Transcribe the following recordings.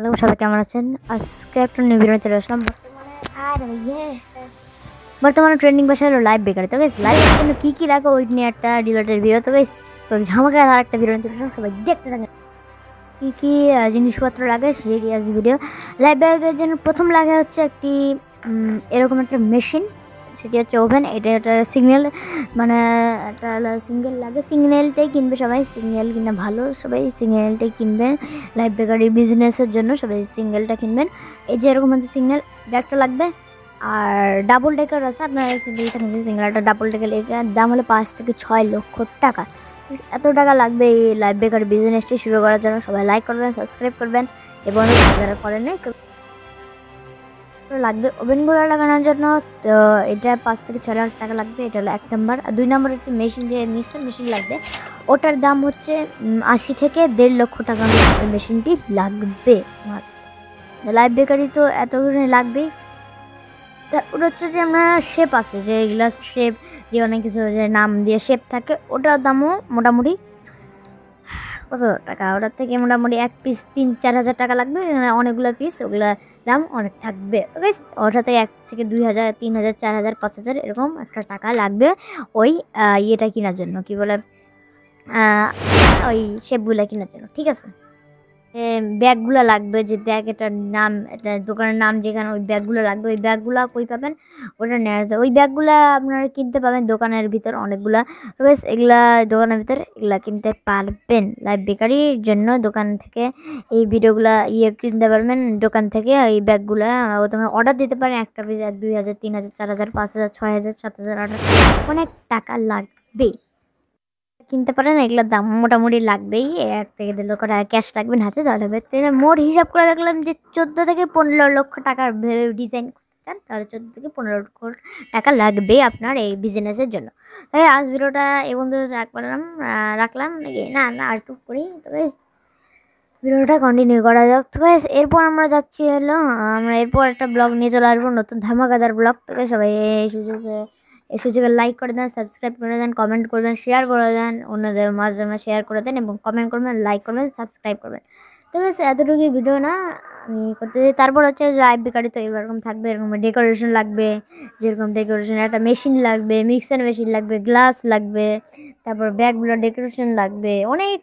Hello, সবাই কেমন আছেন? আজকে একটা নিউ ভিডিও চলে আসলাম। বর্তমানে ট্রেন্ডিং ভাষা হলো লাইভ বেকারি। তো গাইস, লাইভের জন্য কী লাগে ওই নিয়ে একটা রিলেটেড ভিডিও। তো গাইস, তো আমাকে আর একটা ভিডিও চলে আসলাম, সবাই দেখতে থাকেন। কী জিনিসপত্র লাগে সিরিয়াস ভিডিও। লাইভ বেকারির জন্য প্রথম লাগে হচ্ছে একটি এরকম একটা মেশিন, সেটি হচ্ছে ওভেন। এটা একটা সিগন্যাল, মানে একটা সিঙ্গেল লাগে। সিগন্যালটাই কিনবে সবাই, সিগন্যাল কিনা ভালো, সবাই সিগন্যালটাই কিনবেন। লাইভ বেকারি বিজনেসের জন্য সবাই সিঙ্গেলটা কিনবেন। এই যে এরকম হচ্ছে সিগন্যাল, একটা লাগবে। আর ডাবল ডেকার আছে, আপনার সিঙ্গেলটা কিনছেন, সিঙ্গেলটা ডাবল ডেকার দাম হলো 5 থেকে 6 লক্ষ টাকা। এত টাকা লাগবে এই লাইভ বেকারি বিজনেসটি শুরু করার জন্য। সবাই লাইক করবেন, সাবস্ক্রাইব করবেন এবং যারা করেন লাগবে ওভেনগুলো লাগানোর জন্য। তো এটা 5 থেকে 6 লাখ টাকা লাগবে। এটা হলো 1 নম্বর। আর 2 নম্বর হচ্ছে মেশিন, যে মিক্সার মেশিন লাগবে। ওটার দাম হচ্ছে 80 থেকে 1.5 লক্ষ টাকা মেশিনটি লাগবে। লাইভ বেকারি তো এতগুলো লাগবেই। তারপর হচ্ছে যে আমরা শেপ আছে, যে গ্লাস শেপ, যে অনেক কিছু যে নাম দিয়ে শেপ থাকে, ওটার দামও মোটামুটি কত টাকা, ওটার থেকে মোটামুটি এক পিস 3-4 হাজার টাকা লাগবে। অনেকগুলো পিস, ওগুলা দাম অনেক থাকবে। ওকে, ওটা থেকে 1 থেকে 2 হাজার, 3 হাজার, 4 হাজার, 5 হাজার এরকম একটা টাকা লাগবে ওই ইয়েটা কেনার জন্য, কি বলে, ওই শেপগুলো কেনার জন্য। ঠিক আছে, ব্যাগগুলো লাগবে, যে ব্যাগ, এটার নাম, এটা দোকানের নাম যেখানে, ওই ব্যাগগুলো লাগবে। ওই ব্যাগগুলো কই পাবেন? ওটা নেওয়া যায়। ওই ব্যাগগুলো আপনারা কিনতে পাবেন দোকানের ভিতর অনেকগুলা। তো বেশ, এগুলা দোকানের ভিতর এগুলা কিনতে পারবেন লাইভ বেকারির জন্য। দোকান থেকে এই ভিডিওগুলা কিনতে পারবেন দোকান থেকে। এই ব্যাগগুলা তোমার অর্ডার দিতে পারেন। একটা পিস 1, 2 হাজার, 3 হাজার, 4 হাজার, 5 হাজার, 6 হাজার, 7 হাজার, 8 হাজার, অনেক টাকা লাগবে। কিনতে পারেন, এগুলোর দাম মোটামুটি লাগবেই। 1 থেকে 1.5 লক্ষ টাকা ক্যাশ রাখবেন হাতে, তাহলে হবে। মোট হিসাব করে দেখলাম যে 14 থেকে 15 লক্ষ টাকার ডিজাইন করতে চান, তাহলে 14 থেকে 15 লক্ষ টাকা লাগবে আপনার এই বিজনেসের জন্য। তাই আজ ভিডিওটা এই বন্ধু রাখলাম নাকি না না আর একটু করি। তো ভিডিওটা কন্টিনিউ করা যাক। তো এরপর আমরা যাচ্ছি হলো, আমরা এরপর একটা ব্লগ নিয়ে চলে আসবো, নতুন ধামাকাদার ব্লগ। তোকে সবাই এই সুযোগে লাইক করে দেন, সাবস্ক্রাইব করে দেন, কমেন্ট করবেন, শেয়ার করে দেন, অন্যদের মাঝে শেয়ার করে দেন এবং কমেন্ট করবেন, লাইক করবেন, সাবস্ক্রাইব করবেন। তো এতটুকুই ভিডিও না আমি করতে চাই। তারপর হচ্ছে লাইভ বেকারি তো এরকম থাকবে, এরকম ডেকোরেশন লাগবে। যেরকম ডেকোরেশন একটা মেশিন লাগবে, মিক্সার মেশিন লাগবে, গ্লাস লাগবে, তারপর ব্যাগগুলো ডেকোরেশন লাগবে, অনেক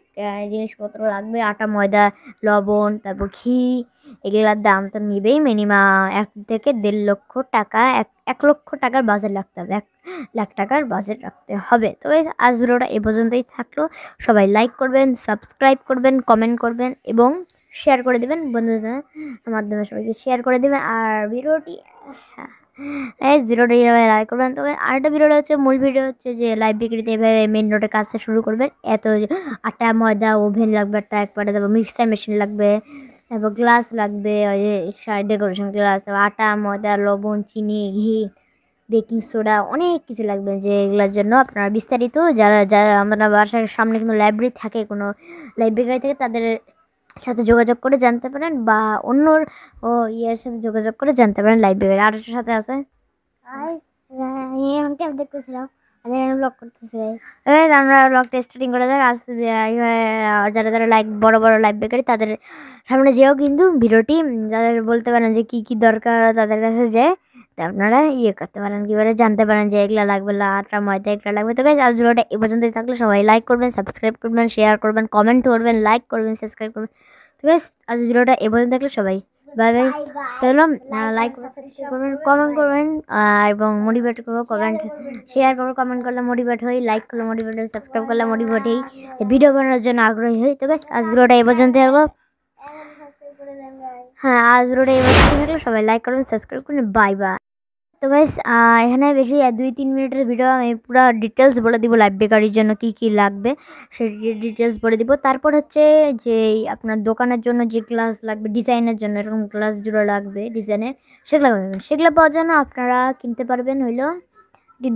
জিনিসপত্র লাগবে। আটা, ময়দা, লবণ, তারপর ঘি, এগুলার দাম তো নিবেই মিনিমাম 1 থেকে 1.5 লক্ষ টাকা। 1 লক্ষ টাকার বাজেট রাখতে হবে, 1 লাখ টাকার বাজেট রাখতে হবে। তো আজ ভিডিওটা এ পর্যন্তই থাকলো। সবাই লাইক করবেন, সাবস্ক্রাইব করবেন, কমেন্ট করবেন এবং শেয়ার করে দেবেন বন্ধুদের মাধ্যমে, সবাইকে শেয়ার করে দেবেন। আর ভিডিওটি ভিডিওটি লাইক করবেন। তবে আরেকটা ভিডিওটা হচ্ছে, মূল ভিডিও হচ্ছে যে লাইভ বিক্রিতে এভাবে মেন রোডে কাজটা শুরু করবে। এত আটা, ময়দা, ওভেন লাগবে একটা একবারে, তারপর মিক্সার মেশিন লাগবে, তারপর গ্লাস লাগবে, ওই যে ডেকোরেশন গ্লাস, আটা, ময়দা, লবণ, চিনি, ঘি, বেকিং সোডা, অনেক কিছু লাগবে। যে এগুলোর জন্য আপনারা বিস্তারিত যারা যারা আমরা বাসার সামনে কোনো লাইব্রেরি থাকে, কোনো লাইব্রেরি থেকে, তাদের সাথে যোগাযোগ করে জানতে পারেন, বা অন্যর ইয়ের সাথে যোগাযোগ করে জানতে পারেন। লাইব্রেরি আর সাথে আছে দেখতেছিলাম, ব্লগ করতেছি। আমরা ব্লগটা স্টার্টিং করা যাক। আজ যারা যারা বড় বড় লাইভ বেকারি, তাদের সামনে যেও কিন্তু ভিডিওটি, যাদের বলতে পারেন যে কি কি দরকার, তাদের কাছে যেয়ে আপনারা করতে পারেন, কি বলে জানতে পারেন যে এগুলা লাগবে, আটা, ময়দা এগুলো লাগবে। তো গাইস, আজ ভিডিওটা এ পর্যন্তই থাকলে। সবাই লাইক করবেন, সাবস্ক্রাইব করবেন, শেয়ার করবেন, কমেন্ট করবেন, লাইক করবেন, সাবস্ক্রাইব করবেন। তো গাইস, আজ ভিডিওটা এ পর্যন্ত থাকলে সবাই বাই বাই। তাহলে লাইক করবেন, কমেন্ট করবেন এবং মোটিভেট করবো। কমেন্ট শেয়ার করবো, কমেন্ট করলে মোটিভেট হই, লাইক করলে মোটিভেট হই, সাবস্ক্রাইব করলে মোটিভেট হই, ভিডিও বানানোর জন্য আগ্রহী হই। তো গাইস, আজ ভিডিওটা এ পর্যন্ত থাকবো। হ্যাঁ, আজ ভিডিওটা এ পর্যন্ত থাকলে সবাই লাইক করবেন, সাবস্ক্রাইব করবেন। Bye bye. তো গাইস, এখানে বেশি 2-3 মিনিটের ভিডিও, আমি পুরো ডিটেলস বলে দিব লাইভ বেকারির জন্য কি কি লাগবে, সেই ডিটেলস বলে দিব। তারপর হচ্ছে যে আপনার দোকানের জন্য যে গ্লাস লাগবে, ডিজাইনের জন্য এরকম গ্লাস জুড়ে লাগবে ডিজাইনের, সেগুলো পাবেন। সেগুলো পাওয়ার জন্য আপনারা কিনতে পারবেন হইলো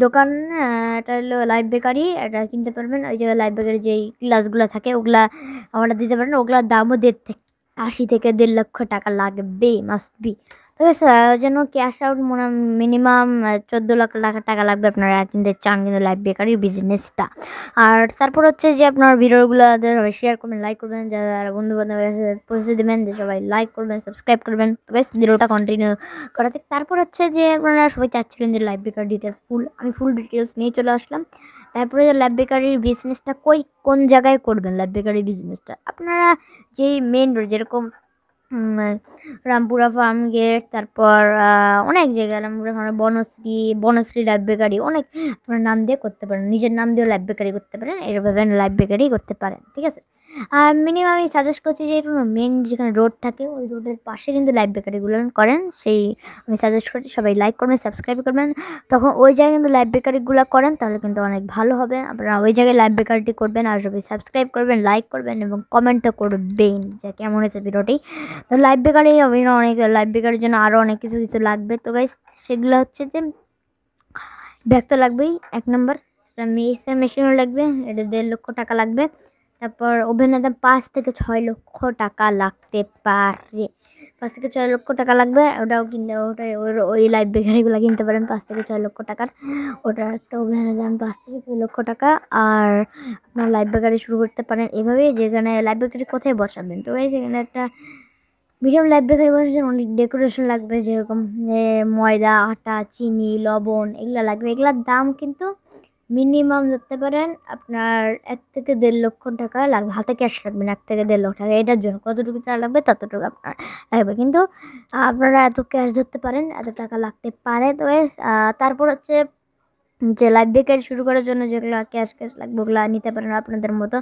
দোকান, এটা হলো লাইভ বেকারি, এটা কিনতে পারবেন। ওই যে লাইভ বেকারি যেই গ্লাসগুলো থাকে, ওগুলা অর্ডার দিতে পারেন। ওগুলার দামও 80 থেকে 1.5 লক্ষ টাকা লাগবে, মাস্ট বি। তো ওই জন্য ক্যাশ আউট মিনিমাম 14 লাখ টাকা লাগবে আপনারা কিনতে চান কিন্তু লাইভ বেকারি বিজনেসটা। আর তারপর হচ্ছে যে আপনার ভিডিওগুলো সবাই শেয়ার করবেন, লাইক করবেন, যারা বন্ধু বান্ধবের কাছে পৌঁছে দেবেন, যে সবাই লাইক করবেন, সাবস্ক্রাইব করবেন। তো বেশ ভিডিওটা কন্টিনিউ করা যাক। তারপর হচ্ছে যে আপনারা সবাই চাচ্ছিলেন যে লাইভ বেকার ডিটেলস আমি ফুল ডিটেলস নিয়ে চলে আসলাম। তারপরে যে লাইভ বেকারির বিজনেসটা কোন জায়গায় করবেন, লাইভ বেকারি বিজনেসটা আপনারা যেই মেন রোড যেরকম রামপুরা ফার্ম গেট, তারপর অনেক জায়গায় Rampura farm, Banasree live bakery, অনেক আপনার নাম দিয়ে করতে পারেন, নিজের নাম দিয়েও লাইভ বেকারি করতে পারেন, এভাবে লাইভ বেকারি করতে পারেন, ঠিক আছে। আর মিনিমাম আমি সাজেস্ট করছি যে মেন যেখানে রোড থাকে ওই রোডের পাশে কিন্তু লাইভ বেকারিগুলো করেন, সেই আমি সাজেস্ট করছি সবাই লাইক করবেন, সাবস্ক্রাইব করবেন। তখন ওই জায়গায় কিন্তু লাইভ বেকারিগুলো করেন, তাহলে কিন্তু অনেক ভালো হবে। আপনারা ওই জায়গায় লাইভ বেকারিটি করবেন আর সবাই সাবস্ক্রাইব করবেন, লাইক করবেন এবং কমেন্টও করবেন যে কেমন হয়েছে ভিডিওটি। তো লাইভ বেকারি অনেক লাইভ বেকারির জন্য আরও অনেক কিছু কিছু লাগবে। তো গাইস সেগুলো হচ্ছে যে ব্যাগ তো লাগবেই 1 নম্বর, মিক্সার মেশিনও লাগবে, এটা 1.5 লক্ষ টাকা লাগবে। তারপর ওভেনের দাম 5 থেকে 6 লক্ষ টাকা লাগতে পারে, 5 থেকে 6 লক্ষ টাকা লাগবে। ওটাও কিনতে ওই লাইভ বেকারিগুলো কিনতে পারেন 5 থেকে 6 লক্ষ টাকার। ওটার একটা ওভেনের দাম 5 থেকে 6 লক্ষ টাকা। আর আপনার লাইভ বেকারি শুরু করতে পারেন এভাবেই, যেখানে লাইভ বেকারি কোথায় বসাবেন। তো এই সেখানে একটা মিডিয়াম লাইভ বেকারি বসার জন্য অনেক ডেকোরেশন লাগবে, যেরকম ময়দা, আটা, চিনি, লবণ এগুলো লাগবে। এগুলোর দাম কিন্তু মিনিমাম ধরতে পারেন আপনার 1 থেকে 1.5 লক্ষ টাকা লাগবে, হাতে ক্যাশ রাখবেন 1 থেকে 1.5 লক্ষ টাকা। এটার জন্য কতটুকু টাকা লাগবে ততটুকু আপনার লাগবে, কিন্তু আপনারা এত ক্যাশ ধরতে পারেন, এত টাকা লাগতে পারে। তো তারপর হচ্ছে যে লাইভ বেকারি শুরু করার জন্য যেগুলো ক্যাশ লাগবে ওগুলো নিতে পারেন আপনাদের মতো।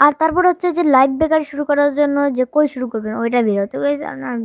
আর তারপর হচ্ছে যে লাইভ বেকারি শুরু করার জন্য যে কই শুরু করবেন ওইটা ভিডিও। তো আপনার